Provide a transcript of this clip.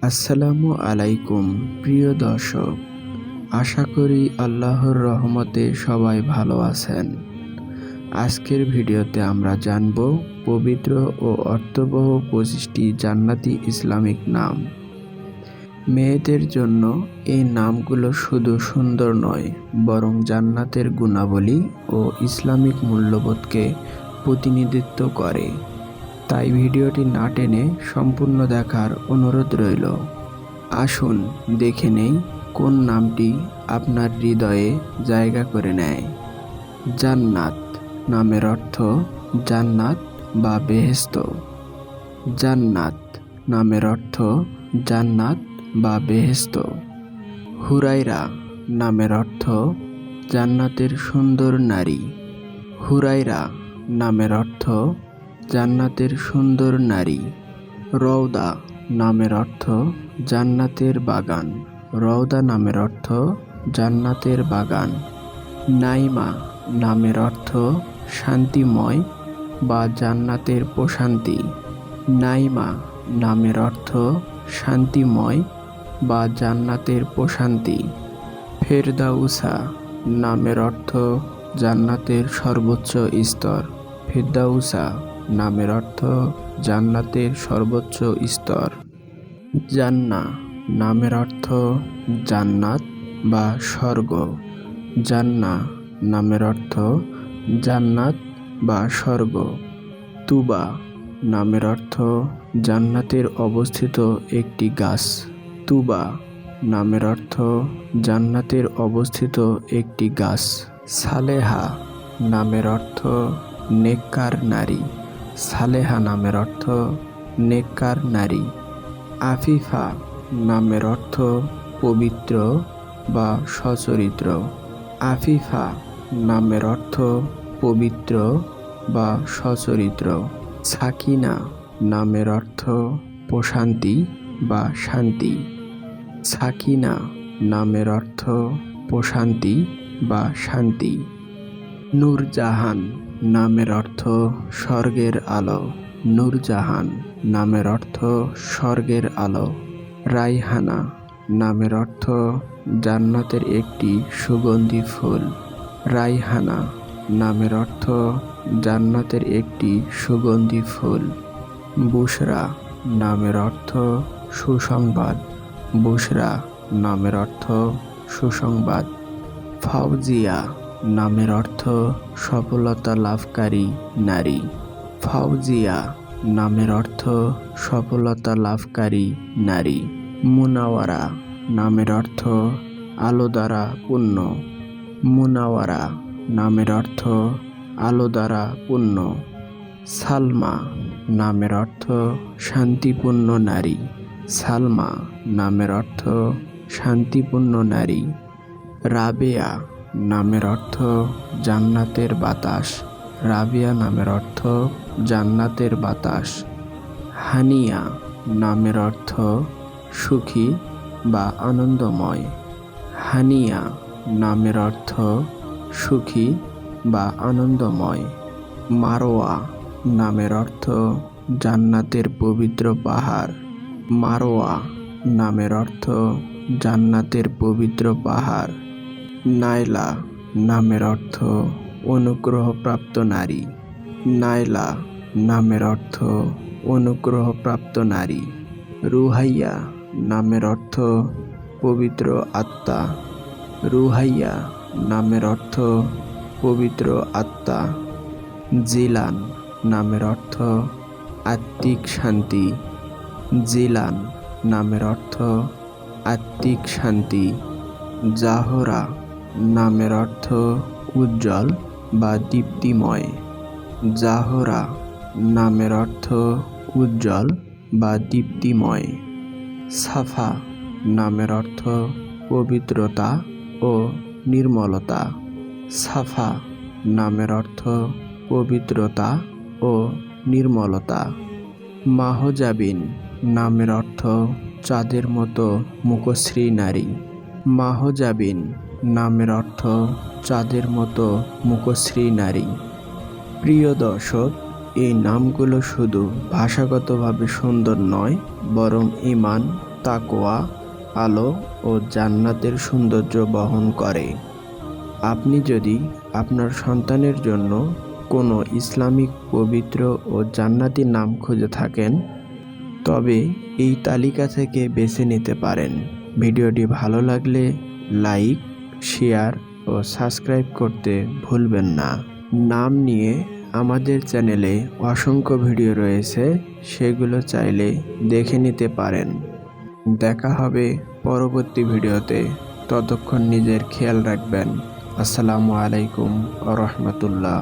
আসসালামু আলাইকুম প্রিয় দর্শক, আশা করি আল্লাহর রহমতে সবাই ভালো আছেন। আজকের ভিডিওতে আমরা জানব পবিত্র ও অর্থবহ 25টি জান্নাতি ইসলামিক নাম। মেয়েদের জন্য এই নামগুলো শুধু সুন্দর নয়, বরং জান্নাতের গুণাবলী ও ইসলামিক মূল্যবোধকে প্রতিনিধিত্ব করে। তাই ভিডিওটি না টেনে সম্পূর্ণ দেখার অনুরোধ রইল। আসুন দেখে নেই কোন নামটি আপনার হৃদয়ে জায়গা করে নেয়। জান্নাত নামের অর্থ জান্নাত বা বেহেশত। জান্নাত নামের অর্থ জান্নাত বা বেহেশত। হুরায়রা নামের অর্থ জান্নাতের সুন্দর নারী। হুরায়রা নামের অর্থ জান্নাতের সুন্দর নারী। রওদা নামের অর্থ জান্নাতের বাগান। রওদা নামের অর্থ জান্নাতের বাগান। নাইমা নামের অর্থ শান্তিময় বা জান্নাতের প্রশান্তি। নাইমা নামের অর্থ শান্তিময় বা জান্নাতের প্রশান্তি। ফেরদাউসা নামের অর্থ জান্নাতের সর্বোচ্চ স্তর। ফেরদাউসা নামের অর্থ জান্নাতের সর্বোচ্চ স্তর। জান্না নামের অর্থ জান্নাত বা স্বর্গ। জান্না নামের অর্থ জান্নাত বা স্বর্গ। তুবা নামের অর্থ জান্নাতের অবস্থিত একটি গাছ। তুবা নামের অর্থ জান্নাতের অবস্থিত একটি গাছ। সালেহা নামের অর্থ নেককার নারী। সালেহা নামের অর্থ নেককার নারী। আফিফা নামের অর্থ পবিত্র বা সচরিত্র। আফিফা নামের অর্থ পবিত্র বা সচরিত্র। সাকিনা নামের অর্থ প্রশান্তি বা শান্তি। সাকিনা নামের অর্থ প্রশান্তি বা শান্তি। নূরজাহান নামের অর্থ স্বর্গের আলো। নূরজাহান নামের অর্থ স্বর্গের আলো। রাইহানা নামের অর্থ জান্নাতের একটি সুগন্ধি ফুল। রাইহানা নামের অর্থ জান্নাতের একটি সুগন্ধি ফুল। বুশরা নামের অর্থ সুসংবাদ। বুশরা নামের অর্থ সুসংবাদ। ফাউজিয়া নামের অর্থ সফলতা লাভকারী নারী। ফাউজিয়া নামের অর্থ সফলতা লাভকারী নারী। মুনাওয়ারা নামের অর্থ আলো দ্বারা পূর্ণ। মুনাওয়ারা নামের অর্থ আলো দ্বারা পূর্ণ। সালমা নামের অর্থ শান্তিপূর্ণ নারী। সালমা নামের অর্থ শান্তিপূর্ণ নারী। রাবেয়া নামের অর্থ জান্নাতের বাতাস। রাবেয়া নামের অর্থ জান্নাতের বাতাস। হানিয়া নামের অর্থ সুখী বা আনন্দময়। হানিয়া নামের অর্থ সুখী বা আনন্দময়। মারোয়া নামের অর্থ জান্নাতের পবিত্র পাহাড়। মারোয়া নামের অর্থ জান্নাতের পবিত্র পাহাড়। নাইলা নামের অর্থ অনুগ্রহপ্রাপ্ত নারী। নাইলা নামের অর্থ অনুগ্রহপ্রাপ্ত নারী। রুহাইয়া নামের অর্থ পবিত্র আত্মা। রুহাইয়া নামের অর্থ পবিত্র আত্মা। জিলান নামের অর্থ আত্মিক শান্তি। জিলান নামের অর্থ আত্মিক শান্তি। জাহরা নামের অর্থ উজ্জ্বল বা দীপ্তিময়। জাহরা নামের অর্থ উজ্জ্বল বা দীপ্তিময়। সাফা নামের অর্থ পবিত্রতা ও নির্মলতা। সাফা নামের অর্থ পবিত্রতা ও নির্মলতা। মাহজাবিন নামের অর্থ চাঁদের মতো মুখশ্রী নারী। মাহজাবিন নামের অর্থ চাঁদের মতো মুখশ্রী নারী। প্রিয় দর্শক, এই নামগুলো শুধু ভাষাগতভাবে সুন্দর নয়, বরং ঈমান, তাকওয়া, আলো ও জান্নাতের সৌন্দর্য বহন করে। আপনি যদি আপনার সন্তানের জন্য কোনো ইসলামিক পবিত্র ও জান্নাতি নাম খুঁজে থাকেন, তবে এই তালিকা থেকে বেছে নিতে পারেন। ভিডিওটি ভালো লাগলে লাইক, শেয়ার ও সাবস্ক্রাইব করতে ভুলবেন না। নাম নিয়ে আমাদের চ্যানেলে অসংখ্য ভিডিও রয়েছে, সেগুলো চাইলে দেখে নিতে পারেন। দেখা হবে পরবর্তী ভিডিওতে। ততক্ষণ নিজের খেয়াল রাখবেন। আসসালামু আলাইকুম ওয়া রাহমাতুল্লাহ।